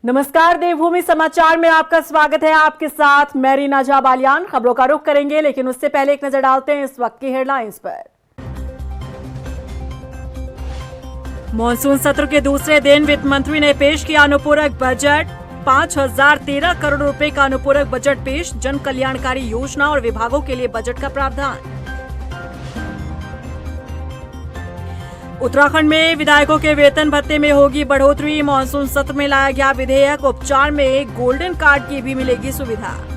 नमस्कार, देवभूमि समाचार में आपका स्वागत है। आपके साथ मैं रीना झा बालियान। खबरों का रुख करेंगे, लेकिन उससे पहले एक नजर डालते हैं इस वक्त की हेडलाइंस पर। मॉनसून सत्र के दूसरे दिन वित्त मंत्री ने पेश किया अनुपूरक बजट। 5013 करोड़ रुपए का अनुपूरक बजट पेश। जन कल्याणकारी योजना और विभागों के लिए बजट का प्रावधान। उत्तराखंड में विधायकों के वेतन भत्ते में होगी बढ़ोतरी। मॉनसून सत्र में लाया गया विधेयक। उपचार में गोल्डन कार्ड की भी मिलेगी सुविधा।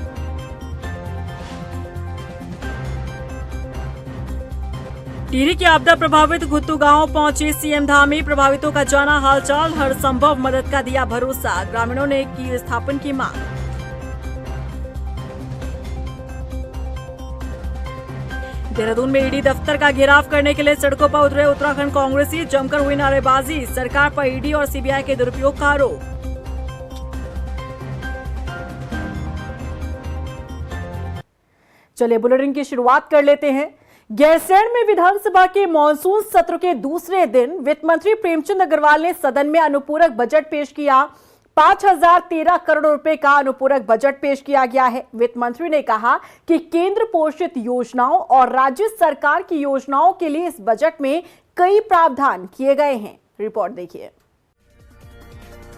टिहरी की आपदा प्रभावित घुत्तू गांव पहुंचे सीएम धामी। प्रभावितों का जाना हालचाल, हर संभव मदद का दिया भरोसा। ग्रामीणों ने की विस्थापन की मांग। देहरादून में ईडी दफ्तर का घेराव करने के लिए सड़कों पर उतरे उत्तराखंड कांग्रेसी। जमकर हुई नारेबाजी। सरकार पर ईडी और सीबीआई के दुरुपयोग का आरोप। चलिए बुलेटिन की शुरुआत कर लेते हैं। गैरसैंण में विधानसभा के मॉनसून सत्र के दूसरे दिन वित्त मंत्री प्रेमचंद अग्रवाल ने सदन में अनुपूरक बजट पेश किया। 5013 करोड़ रुपए का अनुपूरक बजट पेश किया गया है। वित्त मंत्री ने कहा कि केंद्र पोषित योजनाओं और राज्य सरकार की योजनाओं के लिए इस बजट में कई प्रावधान किए गए हैं। रिपोर्ट देखिए।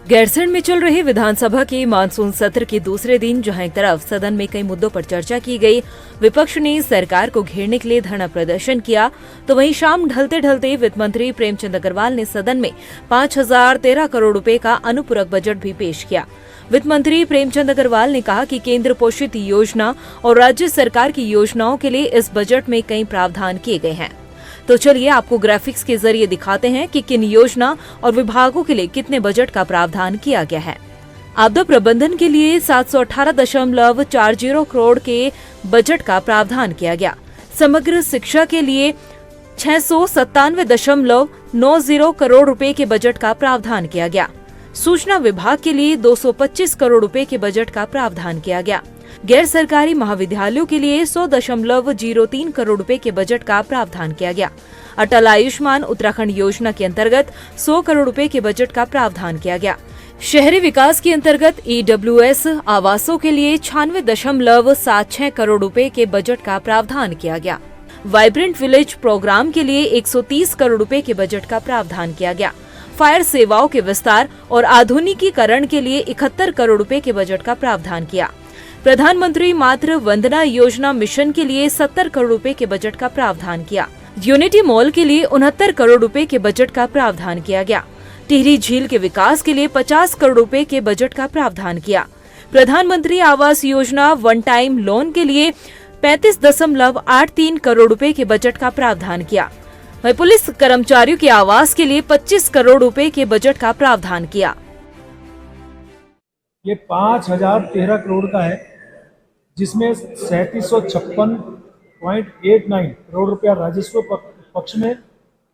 गैरसैंण में चल रही विधानसभा के मानसून सत्र के दूसरे दिन जहां एक तरफ सदन में कई मुद्दों पर चर्चा की गई, विपक्ष ने सरकार को घेरने के लिए धरना प्रदर्शन किया, तो वहीं शाम ढलते ढलते वित्त मंत्री प्रेमचंद अग्रवाल ने सदन में 5013 करोड़ रुपए का अनुपूरक बजट भी पेश किया। वित्त मंत्री प्रेमचंद अग्रवाल ने कहा कि केंद्र पोषित योजना और राज्य सरकार की योजनाओं के लिए इस बजट में कई प्रावधान किए गए हैं। तो चलिए आपको ग्राफिक्स के जरिए दिखाते हैं कि किन योजना और विभागों के लिए कितने बजट का प्रावधान किया गया है। आपदा प्रबंधन के लिए 718.40 करोड़ के बजट का प्रावधान किया गया। समग्र शिक्षा के लिए 697.90 करोड़ रुपए के बजट का प्रावधान किया गया। सूचना विभाग के लिए 225 करोड़ रुपए के बजट का प्रावधान किया गया। गैर सरकारी महाविद्यालयों के लिए 100.03 करोड़ रुपए के बजट का प्रावधान किया गया। अटल आयुष्मान उत्तराखंड योजना के अंतर्गत 100 करोड़ रुपए के बजट का प्रावधान किया गया। शहरी विकास के अंतर्गत EWS आवासों के लिए 96.76 करोड़ रुपए के बजट का प्रावधान किया गया। वाइब्रेंट विलेज प्रोग्राम के लिए 130 करोड़ रुपए के बजट का प्रावधान किया गया। फायर सेवाओं के विस्तार और आधुनिकीकरण के लिए 71 करोड़ रुपए के बजट का प्रावधान किया। प्रधानमंत्री मातृ वंदना योजना मिशन के लिए 70 करोड़ रुपए के बजट का प्रावधान किया। यूनिटी मॉल के लिए 69 करोड़ रुपए के बजट का प्रावधान किया गया। टिहरी झील के विकास के लिए 50 करोड़ रुपए के बजट का प्रावधान किया। प्रधानमंत्री Awas Yojana one time loan के लिए 35.83 करोड़ रुपए के बजट का प्रावधान किया। वहीं पुलिस कर्मचारियों के आवास के लिए 25 करोड़ रुपए के बजट का प्रावधान किया। ये 5013 करोड़ का है, जिसमें 3756.89 करोड़ रुपया राजस्व पक्ष में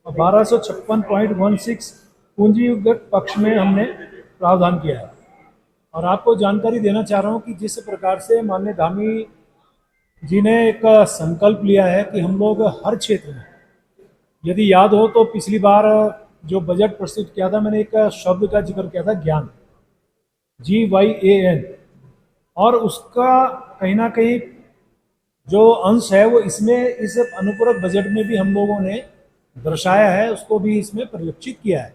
और 1256.16 पूंजीगत पक्ष में हमने प्रावधान किया है। और आपको जानकारी देना चाह रहा हूँ कि जिस प्रकार से माननीय धामी जी ने एक संकल्प लिया है कि हम लोग हर क्षेत्र में, यदि याद हो तो पिछली बार जो बजट प्रस्तुत किया था, मैंने एक शब्द का जिक्र किया था, ज्ञान, GYAN, और उसका कहीं ना कहीं जो अंश है वो इसमें इस अनुपूरक बजट में भी हम लोगों ने दर्शाया है, उसको भी इसमें परिलक्षित किया है।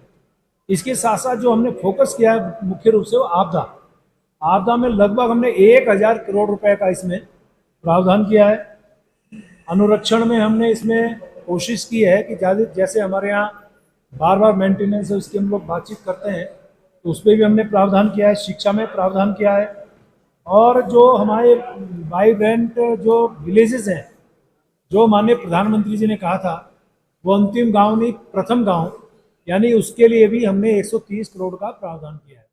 इसके साथ साथ जो हमने फोकस किया है मुख्य रूप से वो आपदा में लगभग हमने 1000 करोड़ रुपए का इसमें प्रावधान किया है। अनुरक्षण में हमने इसमें कोशिश की है कि जैसे हमारे यहाँ बार बार मेंटेनेंस है, उसकी हम लोग बातचीत करते हैं, तो उस पर भी हमने प्रावधान किया है। शिक्षा में प्रावधान किया है। और जो हमारे वाइब्रेंट जो विलेजेस हैं, जो माननीय प्रधानमंत्री जी ने कहा था, वो अंतिम गांव नहीं प्रथम गांव, यानी उसके लिए भी हमने 130 करोड़ का प्रावधान किया है।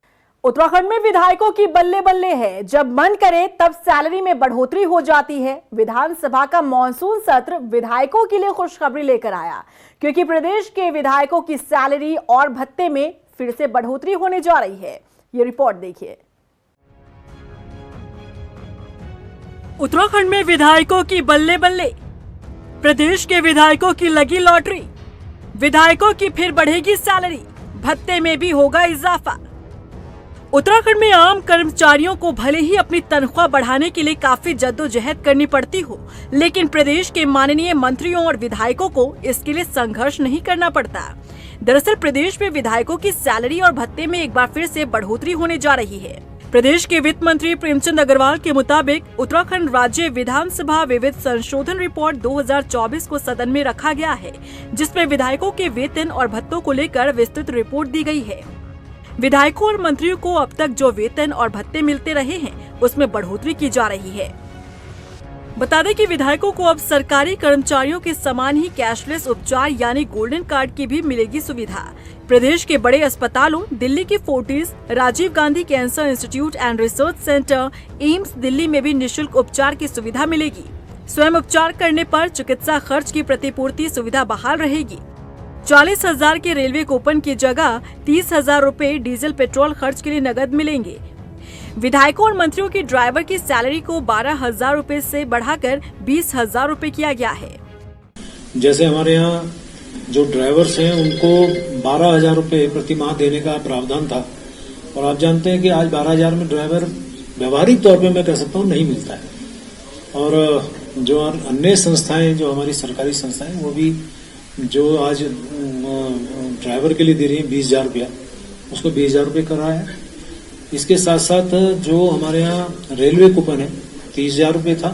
उत्तराखंड में विधायकों की बल्ले बल्ले है। जब मन करे तब सैलरी में बढ़ोतरी हो जाती है। विधानसभा का मॉनसून सत्र विधायकों के लिए खुशखबरी लेकर आया, क्योंकि प्रदेश के विधायकों की सैलरी और भत्ते में फिर से बढ़ोतरी होने जा रही है। ये रिपोर्ट देखिए। उत्तराखंड में विधायकों की बल्ले बल्ले। प्रदेश के विधायकों की लगी लॉटरी। विधायकों की फिर बढ़ेगी सैलरी, भत्ते में भी होगा इजाफा। उत्तराखंड में आम कर्मचारियों को भले ही अपनी तनख्वाह बढ़ाने के लिए काफी जद्दोजहद करनी पड़ती हो, लेकिन प्रदेश के माननीय मंत्रियों और विधायकों को इसके लिए संघर्ष नहीं करना पड़ता। दरअसल प्रदेश में विधायकों की सैलरी और भत्ते में एक बार फिर से बढ़ोतरी होने जा रही है। प्रदेश के वित्त मंत्री प्रेमचंद अग्रवाल के मुताबिक उत्तराखंड राज्य विधानसभा विविध संशोधन रिपोर्ट 2024 को सदन में रखा गया है, जिसमें विधायकों के वेतन और भत्तों को लेकर विस्तृत रिपोर्ट दी गई है। विधायकों और मंत्रियों को अब तक जो वेतन और भत्ते मिलते रहे हैं, उसमें बढ़ोतरी की जा रही है। बता दें कि विधायकों को अब सरकारी कर्मचारियों के समान ही कैशलेस उपचार यानी गोल्डन कार्ड की भी मिलेगी सुविधा। प्रदेश के बड़े अस्पतालों दिल्ली की Fortis, Rajiv Gandhi cancer institute and research centre, AIIMS Delhi में भी निःशुल्क उपचार की सुविधा मिलेगी। स्वयं उपचार करने पर चिकित्सा खर्च की प्रतिपूर्ति सुविधा बहाल रहेगी। 40,000 के रेलवे कूपन की जगह 30,000 रूपए डीजल पेट्रोल खर्च के लिए नकद मिलेंगे। विधायकों और मंत्रियों की ड्राइवर की सैलरी को 12,000 रूपए से बढ़ाकर 20,000 रूपए किया गया है। जैसे हमारे यहाँ जो ड्राइवर्स हैं उनको 12,000 रूपये प्रति माह देने का प्रावधान था, और आप जानते हैं कि आज 12,000 में ड्राइवर व्यवहारिक तौर पे मैं कह सकता हूँ नहीं मिलता है। और जो अन्य संस्थाएं, जो हमारी सरकारी संस्थाएं, वो भी जो आज ड्राइवर के लिए दे रही है 20,000 रुपया, उसको 20,000 रुपये कर रहा है। इसके साथ साथ जो हमारे यहाँ रेलवे कूपन है, 30,000 रुपये था,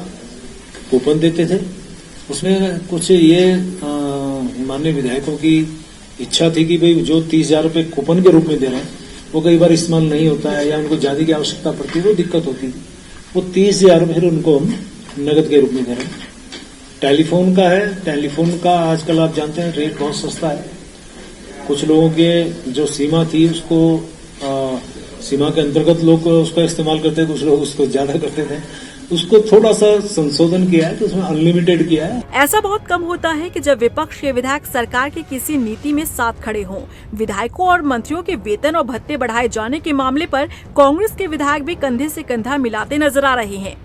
कूपन देते थे। उसमें कुछ ये माननीय विधायकों की इच्छा थी कि भाई जो 30,000 रुपये कूपन के रूप में दे रहे हैं वो कई बार इस्तेमाल नहीं होता है या उनको ज्यादा की आवश्यकता पड़ती है, वो दिक्कत होती है। वो 30,000 फिर उनको हम नगद के रूप में दे रहे हैं। टेलीफोन का है, टेलीफोन का आजकल आप जानते हैं रेट बहुत सस्ता है। कुछ लोगों के जो सीमा थी उसको सीमा के अंतर्गत लोग उसका इस्तेमाल करते थे, कुछ लोग उसको ज्यादा करते थे। उसको थोड़ा सा संशोधन किया है, तो उसमें अनलिमिटेड किया है। ऐसा बहुत कम होता है कि जब विपक्ष के विधायक सरकार की किसी नीति में साथ खड़े हों। विधायकों और मंत्रियों के वेतन और भत्ते बढ़ाए जाने के मामले पर कांग्रेस के विधायक भी कंधे से कंधा मिलाते नजर आ रहे हैं।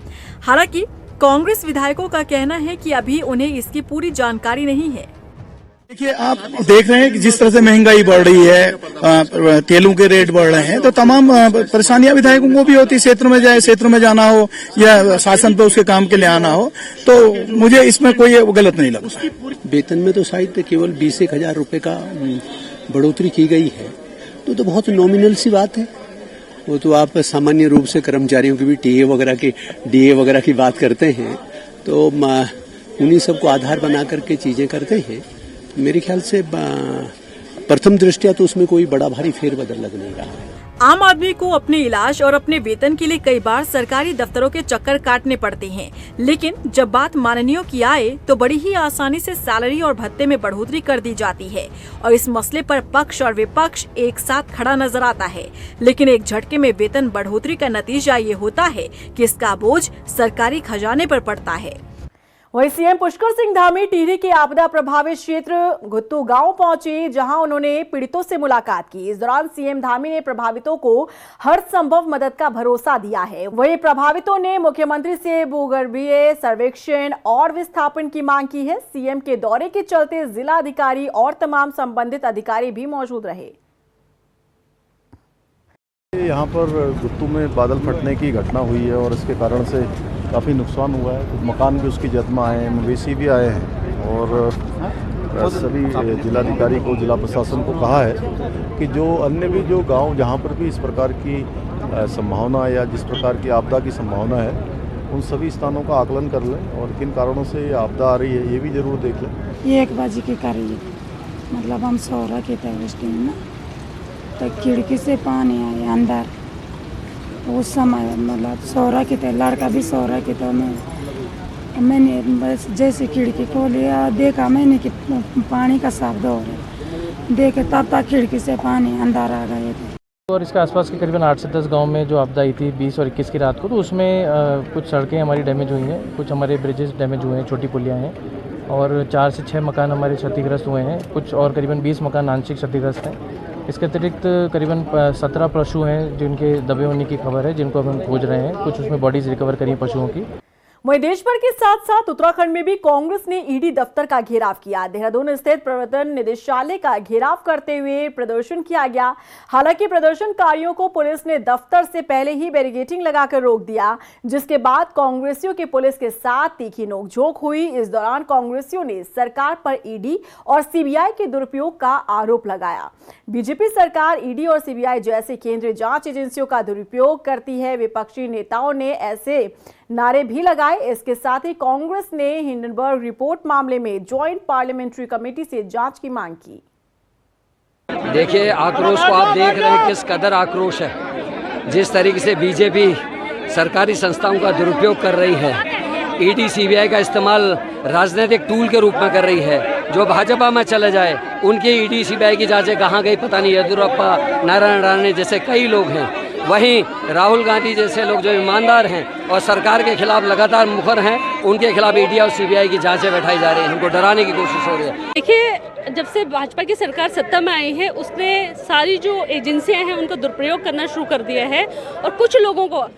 हालांकि कांग्रेस विधायकों का कहना है कि अभी उन्हें इसकी पूरी जानकारी नहीं है। देखिए, आप देख रहे हैं कि जिस तरह से महंगाई बढ़ रही है, तेलों के रेट बढ़ रहे हैं, तो तमाम परेशानियां विधायकों को भी होती है। क्षेत्र में जाना हो या शासन पे उसके काम के लिए आना हो, तो मुझे इसमें कोई गलत नहीं लगता। वेतन में तो शायद केवल 20,000 रुपए का बढ़ोतरी की गई है, तो बहुत नॉमिनल सी बात है। वो तो आप सामान्य रूप से कर्मचारियों की भी डीए वगैरह की बात करते हैं, तो उन्हीं सबको आधार बना करके चीजें करते हैं। मेरे ख्याल से प्रथम दृष्टया तो उसमें कोई बड़ा भारी फेरबदल लग नहीं रहा है। आम आदमी को अपने इलाज और अपने वेतन के लिए कई बार सरकारी दफ्तरों के चक्कर काटने पड़ते हैं, लेकिन जब बात माननीयों की आए तो बड़ी ही आसानी से सैलरी और भत्ते में बढ़ोतरी कर दी जाती है। और इस मसले पर पक्ष और विपक्ष एक साथ खड़ा नजर आता है, लेकिन एक झटके में वेतन बढ़ोतरी का नतीजा ये होता है कि इसका बोझ सरकारी खजाने पर पड़ता है। वहीं सीएम पुष्कर सिंह धामी टिहरी के आपदा प्रभावित क्षेत्र घुत्तू गांव पहुंचे, जहां उन्होंने पीड़ितों से मुलाकात की। इस दौरान सीएम धामी ने प्रभावितों को हर संभव मदद का भरोसा दिया है। वहीं प्रभावितों ने मुख्यमंत्री से भूगर्भीय सर्वेक्षण और विस्थापन की मांग की है। सीएम के दौरे के चलते जिला अधिकारी और तमाम संबंधित अधिकारी भी मौजूद रहे। यहाँ पर घुत्तू में बादल फटने की घटना हुई है और इसके कारण से काफ़ी नुकसान हुआ है। कुछ मकान भी उसकी जद में आए हैं, मवेशी भी आए हैं, और सभी जिलाधिकारी को, जिला प्रशासन को कहा है कि जो अन्य भी जो गांव जहाँ पर भी इस प्रकार की संभावना या जिस प्रकार की आपदा की संभावना है, उन सभी स्थानों का आकलन कर लें और किन कारणों से ये आपदा आ रही है ये भी जरूर देख लें। ये 1 बजे की करीब मतलब हम सो रहे थे उस टाइम में, तो खिड़की से पानी आया अंदर। उस समय मतलब सो रहे थे, लड़का भी सो रहे थे, तो मैंने बस जैसे खिड़की खोली देखा मैंने कि पानी का शब्द हो रहा, देखे तब तक खिड़की से पानी अंदर आ गए थे। और इसके आसपास के करीबन 8 से 10 गांव में जो आपदा आई थी 20 और 21 की रात को, तो उसमें कुछ सड़कें हमारी डैमेज हुई हैं, कुछ हमारे ब्रिजेस डैमेज हुए हैं, छोटी पुलियाँ हैं, और 4 से 6 मकान हमारे क्षतिग्रस्त हुए हैं। कुछ और करीबन 20 मकान आंशिक क्षतिग्रस्त हैं। इसके अतिरिक्त करीबन 17 पशु हैं जिनके दबे होने की खबर है, जिनको हम खोज रहे हैं। कुछ उसमें बॉडीज रिकवर करी हैं पशुओं की। वहीं देश भर के साथ साथ उत्तराखंड में भी कांग्रेस ने ईडी दफ्तर का घेराव किया। देहरादून स्थित प्रवर्तन निदेशालय का घेराव करते हुए प्रदर्शन किया गया। हालांकि प्रदर्शनकारियों को पुलिस ने दफ्तर से पहले ही बैरिकेडिंग लगाकर रोक दिया, जिसके बाद कांग्रेसियों की पुलिस के साथ तीखी नोकझोंक हुई। इस दौरान कांग्रेसियों ने सरकार पर ईडी और सीबीआई के दुरुपयोग का आरोप लगाया। बीजेपी सरकार ईडी और सीबीआई जैसी केंद्रीय जांच एजेंसियों का दुरुपयोग करती है। विपक्षी नेताओं ने ऐसे नारे भी लगाए। इसके साथ ही कांग्रेस ने हिंडनबर्ग रिपोर्ट मामले में ज्वाइंट पार्लियामेंट्री कमेटी से जांच की मांग की। देखिए, आक्रोश को आप देख रहे हैं किस कदर आक्रोश है। जिस तरीके से बीजेपी सरकारी संस्थाओं का दुरुपयोग कर रही है, ईडी सीबीआई का इस्तेमाल राजनीतिक टूल के रूप में कर रही है। जो भाजपा में चले जाए उनकी ईडी सीबीआई की जांचें कहाँ गई पता नहीं। येदियुरप्पा, नारायण राणे जैसे कई लोग हैं, वहीं राहुल गांधी जैसे लोग जो ईमानदार हैं और सरकार के खिलाफ लगातार मुखर हैं, उनके खिलाफ ईडी और सीबीआई की जांचें बैठाई जा रही हैं। उनको डराने की कोशिश हो रही है। देखिए, जब से भाजपा की सरकार सत्ता में आई है, उसने सारी जो एजेंसियां हैं उनको दुरुपयोग करना शुरू कर दिया है और कुछ लोगों को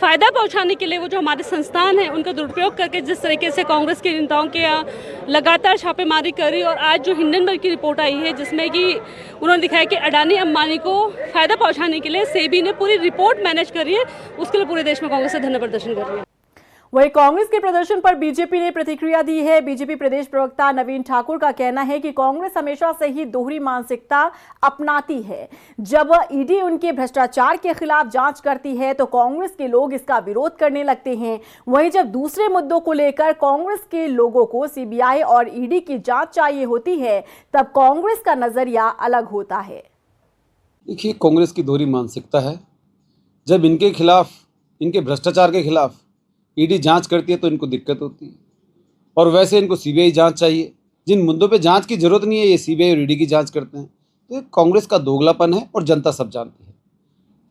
फ़ायदा पहुंचाने के लिए वो जो हमारे संस्थान हैं उनका दुरुपयोग करके जिस तरीके से कांग्रेस के नेताओं के यहाँ लगातार छापेमारी करी। और आज जो हिंडनबर्ग की रिपोर्ट आई है जिसमें कि उन्होंने दिखाया कि अडानी अंबानी को फ़ायदा पहुंचाने के लिए सेबी ने पूरी रिपोर्ट मैनेज करी है, उसके लिए पूरे देश में कांग्रेस से धरना प्रदर्शन कर रही है। वहीं कांग्रेस के प्रदर्शन पर बीजेपी ने प्रतिक्रिया दी है। बीजेपी प्रदेश प्रवक्ता नवीन ठाकुर का कहना है कि कांग्रेस हमेशा से ही दोहरी मानसिकता अपनाती है। जब ईडी उनके भ्रष्टाचार के खिलाफ जांच करती है तो कांग्रेस के लोग इसका विरोध करने लगते हैं। वहीं जब दूसरे मुद्दों को लेकर कांग्रेस के लोगों को सीबीआई और ईडी की जांच चाहिए होती है, तब कांग्रेस का नजरिया अलग होता है। देखिए, कांग्रेस की दोहरी मानसिकता है। जब इनके खिलाफ, इनके भ्रष्टाचार के खिलाफ ईडी जांच करती है तो इनको दिक्कत होती है, और वैसे इनको सीबीआई जांच चाहिए। जिन मुद्दों पे जांच की जरूरत नहीं है, ये सीबीआई और ईडी की जांच करते हैं। तो ये कांग्रेस का दोगलापन है और जनता सब जानती है।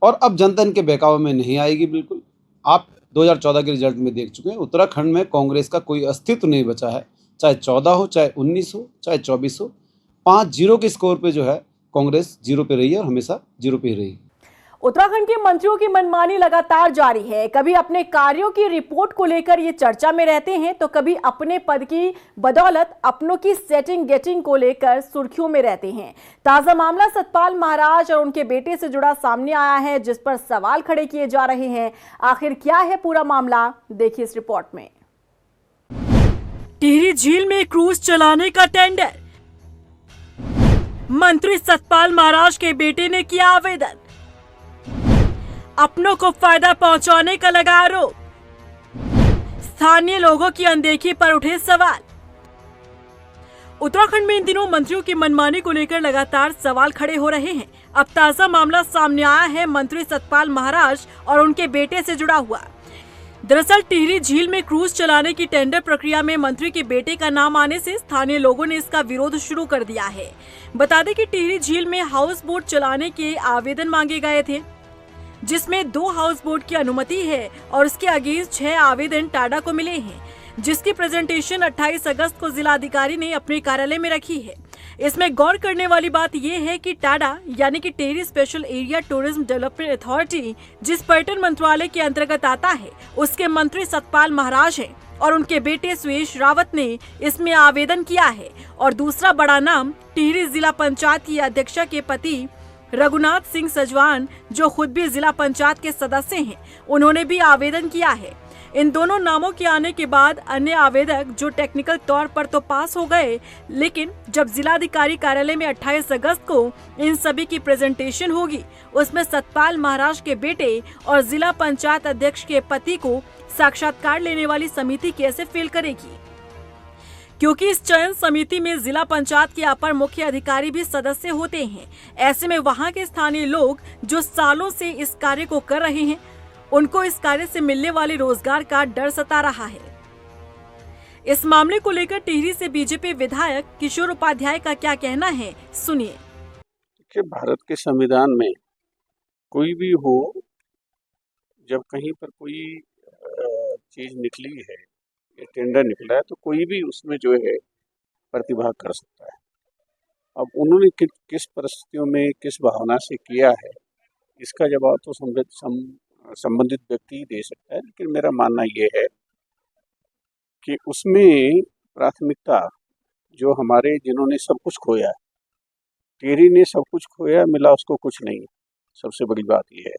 और अब जनता इनके बहकावे में नहीं आएगी। बिल्कुल, आप 2014 के रिजल्ट में देख चुके हैं, उत्तराखंड में कांग्रेस का कोई अस्तित्व नहीं बचा है। चाहे 14 हो, चाहे 19 हो, चाहे 24 हो, 5-0 के स्कोर पे जो है कांग्रेस 0 पे रही है और हमेशा 0 पे ही रही। उत्तराखंड के मंत्रियों की मनमानी लगातार जारी है। कभी अपने कार्यों की रिपोर्ट को लेकर ये चर्चा में रहते हैं, तो कभी अपने पद की बदौलत अपनों की सेटिंग गेटिंग को लेकर सुर्खियों में रहते हैं। ताजा मामला सतपाल महाराज और उनके बेटे से जुड़ा सामने आया है, जिस पर सवाल खड़े किए जा रहे हैं। आखिर क्या है पूरा मामला, देखिए इस रिपोर्ट में। टिहरी झील में क्रूज चलाने का टेंडर, मंत्री सतपाल महाराज के बेटे ने किया आवेदन। अपनों को फायदा पहुंचाने का लगा आरोप, स्थानीय लोगों की अनदेखी पर उठे सवाल। उत्तराखंड में इन दिनों मंत्रियों की मनमानी को लेकर लगातार सवाल खड़े हो रहे हैं। अब ताजा मामला सामने आया है मंत्री सतपाल महाराज और उनके बेटे से जुड़ा हुआ। दरअसल टिहरी झील में क्रूज चलाने की टेंडर प्रक्रिया में मंत्री के बेटे का नाम आने से स्थानीय लोगों ने इसका विरोध शुरू कर दिया है। बता दें कि टिहरी झील में हाउस बोट चलाने के आवेदन मांगे गए थे, जिसमें 2 हाउस बोट की अनुमति है और उसके अगेंस्ट 6 आवेदन टाडा को मिले हैं, जिसकी प्रेजेंटेशन 28 अगस्त को जिलाधिकारी ने अपने कार्यालय में रखी है। इसमें गौर करने वाली बात यह है कि टाडा यानी कि Tehri special area tourism development authority, जिस पर्यटन मंत्रालय के अंतर्गत आता है, उसके मंत्री सतपाल महाराज हैं और उनके बेटे सुरेश रावत ने इसमें आवेदन किया है। और दूसरा बड़ा नाम टिहरी जिला पंचायत की अध्यक्षा के पति रघुनाथ सिंह सजवान, जो खुद भी जिला पंचायत के सदस्य हैं, उन्होंने भी आवेदन किया है। इन दोनों नामों के आने के बाद अन्य आवेदक जो टेक्निकल तौर पर तो पास हो गए, लेकिन जब जिलाधिकारी कार्यालय में 28 अगस्त को इन सभी की प्रेजेंटेशन होगी, उसमें सतपाल महाराज के बेटे और जिला पंचायत अध्यक्ष के पति को साक्षात्कार लेने वाली समिति कैसे फेल करेगी, क्योंकि इस चयन समिति में जिला पंचायत के अपर मुख्य अधिकारी भी सदस्य होते हैं। ऐसे में वहां के स्थानीय लोग जो सालों से इस कार्य को कर रहे हैं, उनको इस कार्य से मिलने वाले रोजगार का डर सता रहा है। इस मामले को लेकर टिहरी से बीजेपी विधायक किशोर उपाध्याय का क्या कहना है, सुनिए। देखिए, भारत के संविधान में कोई भी हो, जब कहीं पर कोई चीज निकली है, टेंडर निकला है, तो कोई भी उसमें जो है प्रतिभाग कर सकता है। अब उन्होंने किस परिस्थितियों में किस भावना से किया है, इसका जवाब तो संबंधित व्यक्ति ही दे सकता है। लेकिन मेरा मानना ये है कि उसमें प्राथमिकता जो हमारे जिन्होंने सब कुछ खोया, टेरी ने सब कुछ खोया, मिला उसको कुछ नहीं। सबसे बड़ी बात यह है,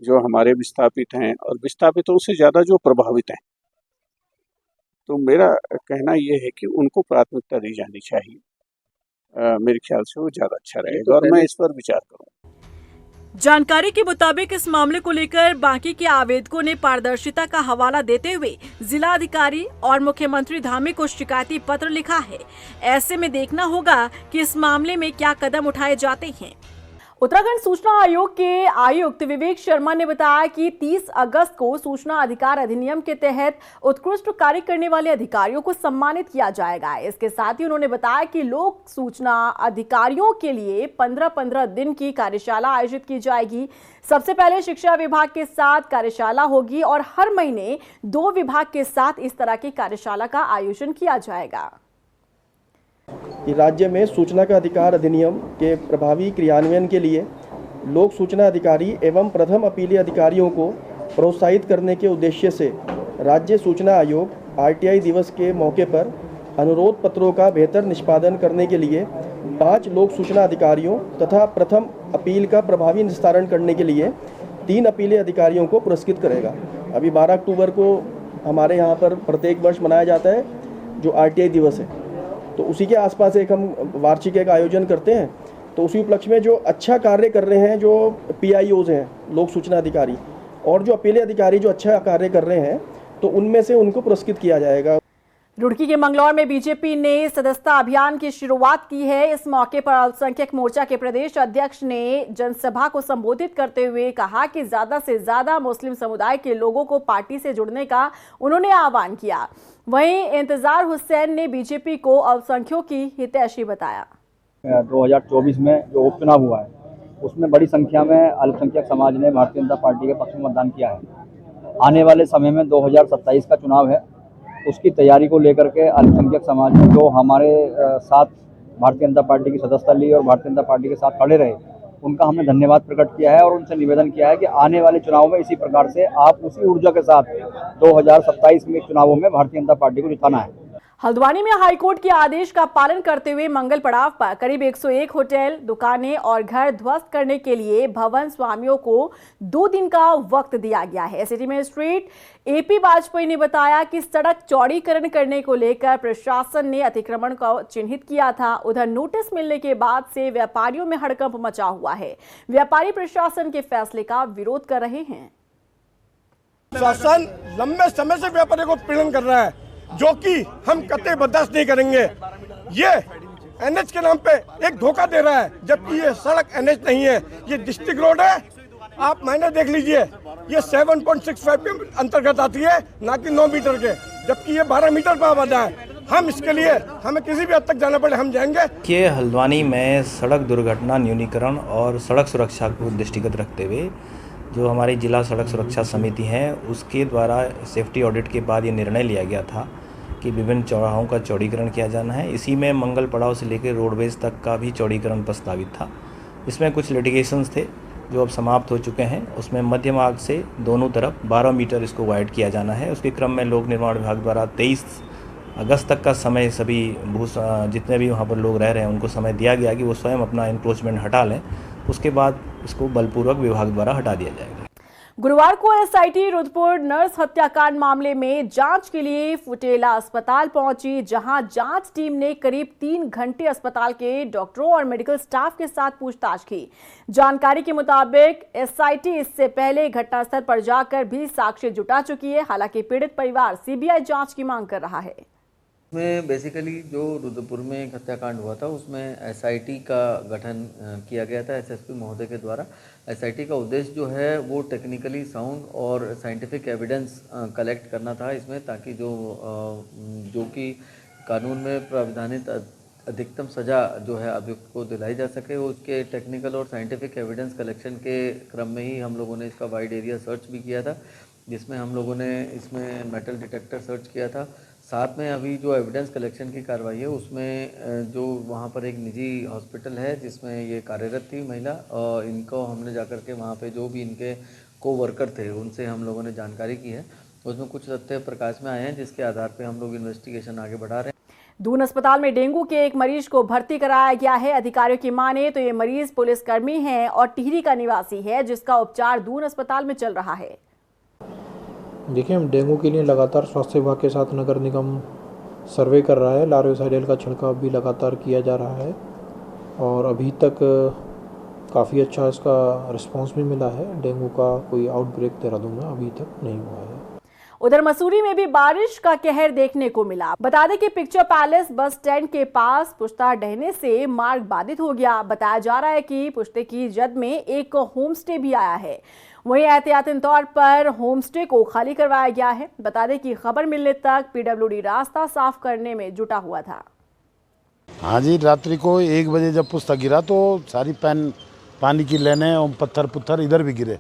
जो हमारे विस्थापित हैं और विस्थापितों से ज़्यादा जो प्रभावित हैं, तो मेरा कहना यह है कि उनको प्राथमिकता दी जानी चाहिए। मेरे ख्याल से वो ज़्यादा अच्छा रहेगा और मैं इस पर विचार करूँगा। जानकारी के मुताबिक इस मामले को लेकर बाकी के आवेदकों ने पारदर्शिता का हवाला देते हुए जिलाधिकारी और मुख्यमंत्री धामी को शिकायती पत्र लिखा है। ऐसे में देखना होगा कि इस मामले में क्या कदम उठाए जाते हैं। उत्तराखंड सूचना आयोग के आयुक्त विवेक शर्मा ने बताया कि 30 अगस्त को सूचना अधिकार अधिनियम के तहत उत्कृष्ट कार्य करने वाले अधिकारियों को सम्मानित किया जाएगा। इसके साथ ही उन्होंने बताया कि लोक सूचना अधिकारियों के लिए 15-15 दिन की कार्यशाला आयोजित की जाएगी। सबसे पहले शिक्षा विभाग के साथ कार्यशाला होगी और हर महीने 2 विभाग के साथ इस तरह की कार्यशाला का आयोजन किया जाएगा। कि राज्य में सूचना का अधिकार अधिनियम के प्रभावी क्रियान्वयन के लिए लोक सूचना अधिकारी एवं प्रथम अपीलीय अधिकारियों को प्रोत्साहित करने के उद्देश्य से राज्य सूचना आयोग आरटीआई दिवस के मौके पर अनुरोध पत्रों का बेहतर निष्पादन करने के लिए 5 लोक सूचना अधिकारियों तथा प्रथम अपील का प्रभावी निस्तारण करने के लिए 3 अपीलीय अधिकारियों को पुरस्कृत करेगा। अभी 12 अक्टूबर को हमारे यहाँ पर प्रत्येक वर्ष मनाया जाता है जो आरटीआई दिवस है, तो उसी के आसपास एक हम वार्षिक एक आयोजन करते हैं। तो उसी उपलक्ष्य में जो अच्छा कार्य कर रहे हैं, जो पीआईओज हैं लोक सूचना अधिकारी, और जो अपीलीय अधिकारी जो अच्छा कार्य कर रहे हैं, तो उनमें से उनको पुरस्कृत किया जाएगा। रुड़की के मंगलौर में बीजेपी ने सदस्यता अभियान की शुरुआत की है। इस मौके पर अल्पसंख्यक मोर्चा के प्रदेश अध्यक्ष ने जनसभा को संबोधित करते हुए कहा कि ज्यादा से ज्यादा मुस्लिम समुदाय के लोगों को पार्टी से जुड़ने का उन्होंने आह्वान किया। वहीं इंतजार हुसैन ने बीजेपी को अल्पसंख्यकों की हितैषी बताया। 2024 में जो उपचुनाव हुआ है उसमें बड़ी संख्या में अल्पसंख्यक समाज ने भारतीय जनता पार्टी के पक्ष में मतदान किया है। आने वाले समय में 2027 का चुनाव है, उसकी तैयारी को लेकर के अल्पसंख्यक समाज ने जो हमारे साथ भारतीय जनता पार्टी की सदस्यता ली और भारतीय जनता पार्टी के साथ खड़े रहे, उनका हमने धन्यवाद प्रकट किया है और उनसे निवेदन किया है कि आने वाले चुनाव में इसी प्रकार से आप उसी ऊर्जा के साथ 2027 में चुनावों में भारतीय जनता पार्टी को जिताना है। हल्द्वानी में हाईकोर्ट के आदेश का पालन करते हुए मंगल पड़ाव पर करीब 101 होटल, दुकानें और घर ध्वस्त करने के लिए भवन स्वामियों को 2 दिन का वक्त दिया गया है। सिटी मजिस्ट्रेट एपी वाजपेयी ने बताया कि सड़क चौड़ीकरण करने को लेकर प्रशासन ने अतिक्रमण को चिन्हित किया था। उधर नोटिस मिलने के बाद से व्यापारियों में हड़कंप मचा हुआ है। व्यापारी प्रशासन के फैसले का विरोध कर रहे हैं। प्रशासन लंबे समय से व्यापारियों को पीड़न कर रहा है, जो कि हम कतई बर्दाश्त नहीं करेंगे। ये एनएच के नाम पे एक धोखा दे रहा है, जबकि ये सड़क एनएच नहीं है, ये डिस्ट्रिक्ट रोड है। आप मैंने देख लीजिए, ये 7.65 के अंतर्गत आती है, ना कि 9 मीटर के, जबकि ये 12 मीटर पर आबाद है। हम इसके लिए हमें किसी भी हद तक जाना पड़े हम जाएंगे। ये हल्द्वानी में सड़क दुर्घटना न्यूनीकरण और सड़क सुरक्षा को दृष्टिगत रखते हुए जो हमारी जिला सड़क सुरक्षा समिति है उसके द्वारा सेफ्टी ऑडिट के बाद ये निर्णय लिया गया था कि विभिन्न चौराहों का चौड़ीकरण किया जाना है। इसी में मंगल पड़ाव से लेकर रोडवेज तक का भी चौड़ीकरण प्रस्तावित था। इसमें कुछ लिटिगेशंस थे जो अब समाप्त हो चुके हैं। उसमें मध्य मार्ग से दोनों तरफ 12 मीटर इसको वाइड किया जाना है। उसके क्रम में लोक निर्माण विभाग द्वारा 23 अगस्त तक का समय सभी जितने भी वहाँ पर लोग रह रहे हैं उनको समय दिया गया कि वो स्वयं अपना इंक्रोचमेंट हटा लें। उसके बाद इसको बलपूर्वक विभाग द्वारा हटा दिया जाएगा। गुरुवार को एसआईटी रुद्रपुर नर्स हत्याकांड मामले में जांच के लिए फुटेला अस्पताल पहुंची, जहां जांच टीम ने करीब 3 घंटे अस्पताल के डॉक्टरों और मेडिकल स्टाफ के साथ पूछताछ की। जानकारी के मुताबिक एसआईटी इससे पहले घटनास्थल पर जाकर भी साक्ष्य जुटा चुकी है। हालांकि पीड़ित परिवार सीबीआई जांच की मांग कर रहा है। उसमें बेसिकली जो रुद्रपुर में एक हत्याकांड हुआ था उसमें एसआईटी का गठन किया गया था एसएसपी महोदय के द्वारा। एसआईटी का उद्देश्य जो है वो टेक्निकली साउंड और साइंटिफिक एविडेंस कलेक्ट करना था इसमें, ताकि जो कि कानून में प्रावधानित अधिकतम सज़ा जो है अभियुक्त को दिलाई जा सके। उसके टेक्निकल और साइंटिफिक एविडेंस कलेक्शन के क्रम में ही हम लोगों ने इसका वाइड एरिया सर्च भी किया था, जिसमें हम लोगों ने इसमें मेटल डिटेक्टर सर्च किया था। साथ में अभी जो एविडेंस कलेक्शन की कार्रवाई है उसमें जो वहाँ पर एक निजी हॉस्पिटल है जिसमें ये कार्यरत थी महिला, और इनको हमने जाकर के वहाँ पे जो भी इनके को वर्कर थे उनसे हम लोगों ने जानकारी की है उसमें कुछ तथ्य प्रकाश में आए हैं जिसके आधार पर हम लोग इन्वेस्टिगेशन आगे बढ़ा रहे हैं। दून अस्पताल में डेंगू के एक मरीज को भर्ती कराया गया है। अधिकारियों की माने तो ये मरीज पुलिसकर्मी है और टिहरी का निवासी है, जिसका उपचार दून अस्पताल में चल रहा है। देखिए, हम डेंगू के लिए लगातार स्वास्थ्य विभाग के साथ नगर निगम सर्वे कर रहा है। लार्वासाइडल का छिड़काव भी लगातार किया जा रहा है और अभी तक काफ़ी अच्छा इसका रिस्पांस भी मिला है। डेंगू का कोई आउटब्रेक देहरादून में अभी तक नहीं हुआ है। उधर मसूरी में भी बारिश का कहर देखने को मिला। बता दें कि पिक्चर पैलेस बस स्टैंड के पास पुश्ता ढहने से मार्ग बाधित हो गया। बताया जा रहा है कि पुश्ते की जद में एक होम स्टे भी आया है। वहीं एहतियातन तौर पर होम स्टे को खाली करवाया गया है। बता दें कि खबर मिलने तक पीडब्ल्यूडी रास्ता साफ करने में जुटा हुआ था। हाँ जी, रात्रि को 1 बजे जब पुश्ता गिरा तो सारी पानी की लेने और पत्थर इधर भी गिरे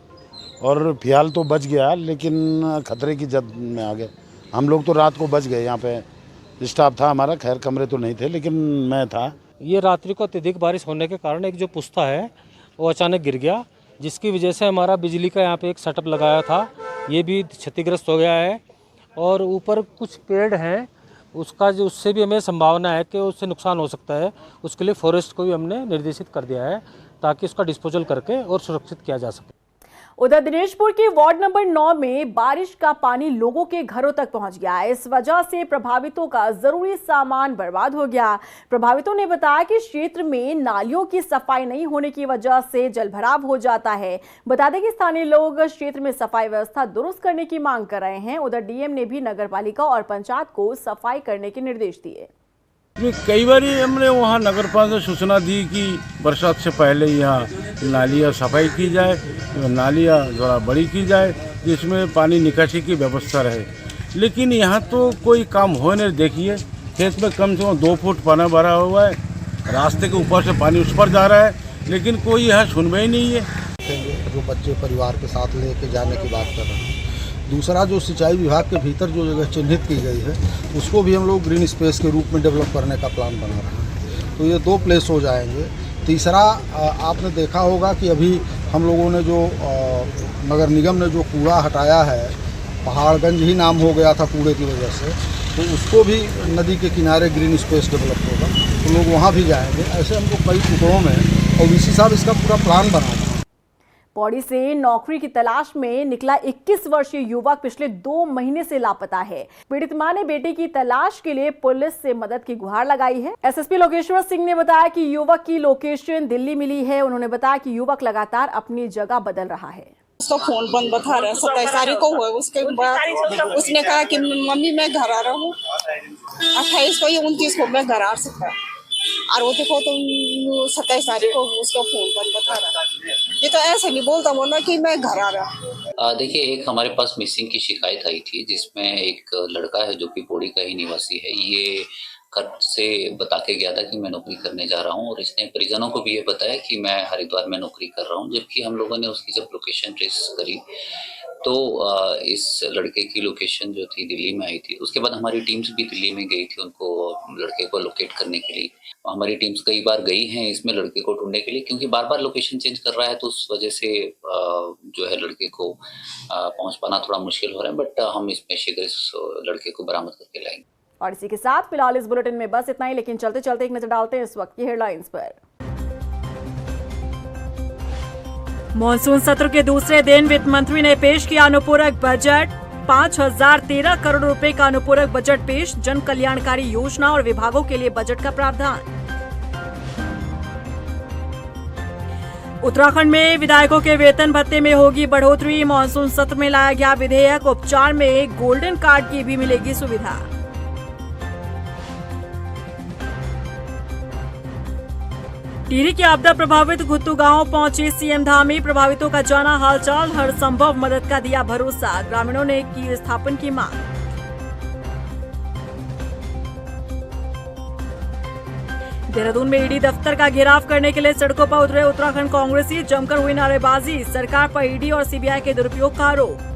और फिलहाल तो बच गया, लेकिन खतरे की जद में आ गए। हम लोग तो रात को बच गए। यहाँ पे स्टाफ था हमारा, खैर कमरे तो नहीं थे, लेकिन मैं था। ये रात्रि को अत्यधिक बारिश होने के कारण एक जो पुश्ता है वो अचानक गिर गया, जिसकी वजह से हमारा बिजली का यहाँ पे एक सेटअप लगाया था, ये भी क्षतिग्रस्त हो गया है। और ऊपर कुछ पेड़ हैं, उससे भी हमें संभावना है कि उससे नुकसान हो सकता है। उसके लिए फॉरेस्ट को भी हमने निर्देशित कर दिया है ताकि उसका डिस्पोजल करके और सुरक्षित किया जा सके। उधर दिनेशपुर के वार्ड नंबर 9 में बारिश का पानी लोगों के घरों तक पहुंच गया। इस वजह से प्रभावितों का जरूरी सामान बर्बाद हो गया। प्रभावितों ने बताया कि क्षेत्र में नालियों की सफाई नहीं होने की वजह से जलभराव हो जाता है। बता दें कि स्थानीय लोग क्षेत्र में सफाई व्यवस्था दुरुस्त करने की मांग कर रहे हैं। उधर डीएम ने भी नगरपालिका और पंचायत को सफाई करने के निर्देश दिए। कई बार हमने वहाँ नगर पालिका से सूचना दी कि बरसात से पहले यहाँ नालियाँ सफाई की जाए, नालियाँ थोड़ा बड़ी की जाए जिसमें पानी निकासी की व्यवस्था रहे, लेकिन यहाँ तो कोई काम हो नहीं। देखिए, खेत में कम से कम 2 फुट पानी भरा हुआ है, रास्ते के ऊपर से पानी उस पर जा रहा है, लेकिन कोई यहाँ सुनवाई ही नहीं है। जो बच्चे परिवार के साथ लेके जाने की बात कर रहे हैं। दूसरा, जो सिंचाई विभाग के भीतर जो जगह चिन्हित की गई है उसको भी हम लोग ग्रीन स्पेस के रूप में डेवलप करने का प्लान बना रहे हैं, तो ये 2 प्लेस हो जाएंगे। तीसरा, आपने देखा होगा कि अभी हम लोगों ने जो नगर निगम ने जो कूड़ा हटाया है, पहाड़गंज ही नाम हो गया था कूड़े की वजह से, तो उसको भी नदी के किनारे ग्रीन स्पेस डेवलप होगा, तो लोग वहाँ भी जाएंगे। ऐसे हमको कई टुकड़ों में, और वीसी साहब इसका पूरा प्लान बना। पौड़ी से नौकरी की तलाश में निकला 21 वर्षीय युवक पिछले 2 महीने से लापता है। पीड़ित मां ने बेटे की तलाश के लिए पुलिस से मदद की गुहार लगाई है। एसएसपी लोकेश्वर सिंह ने बताया कि युवक की लोकेशन दिल्ली मिली है। उन्होंने बताया कि युवक लगातार अपनी जगह बदल रहा है। उसका फोन बंद बता रहा है। 27 तारीख को हुआ, उसके बाद उसने कहा कि मम्मी मैं घर आ रहा हूँ। 28 को या 29 को मैं घर आ सकता, और वो देखो तो 27 तारीख को उसका फोन बंद बता रहा है। ये तो ऐसे नहीं बोलता वो ना कि मैं घर आ रहा। देखिए, एक हमारे पास मिसिंग की शिकायत आई थी, जिसमें एक लड़का है जो कि पौड़ी का ही निवासी है। ये घर से बता के गया था कि मैं नौकरी करने जा रहा हूँ, और इसने परिजनों को भी ये बताया कि मैं हरिद्वार में नौकरी कर रहा हूँ। जबकि हम लोगों ने उसकी जब लोकेशन ट्रेस करी तो इस लड़के की लोकेशन जो थी दिल्ली में आई थी। उसके बाद हमारी टीम्स भी दिल्ली में गई थी उनको लड़के को लोकेट करने के लिए। हमारी टीम्स कई बार गई हैं इसमें लड़के को ढूंढने के लिए, क्योंकि बार बार लोकेशन चेंज कर रहा है, तो उस वजह से जो है लड़के को पहुंच पाना थोड़ा मुश्किल हो रहा है। बट हम इसमें शीघ्र इस लड़के को बरामद करके लाएंगे। और इसी के साथ फिलहाल इस बुलेटिन में बस इतना ही, लेकिन चलते चलते एक नजर डालते हैं इस वक्त की हेडलाइंस पर। मॉनसून सत्र के दूसरे दिन वित्त मंत्री ने पेश किया अनुपूरक बजट। 5013 करोड़ रुपए का अनुपूरक बजट पेश। जन कल्याणकारी योजना और विभागों के लिए बजट का प्रावधान। उत्तराखंड में विधायकों के वेतन भत्ते में होगी बढ़ोतरी। मॉनसून सत्र में लाया गया विधेयक। उपचार में गोल्डन कार्ड की भी मिलेगी सुविधा। टिहरी के आपदा प्रभावित घुत्तू गांव पहुंचे सीएम धामी। प्रभावितों का जाना हालचाल, हर संभव मदद का दिया भरोसा। ग्रामीणों ने की विस्थापन की मांग। देहरादून में ईडी दफ्तर का घेराव करने के लिए सड़कों पर उतरे उत्तराखंड कांग्रेसी। जमकर हुई नारेबाजी। सरकार पर ईडी और सीबीआई के दुरुपयोग का आरोप।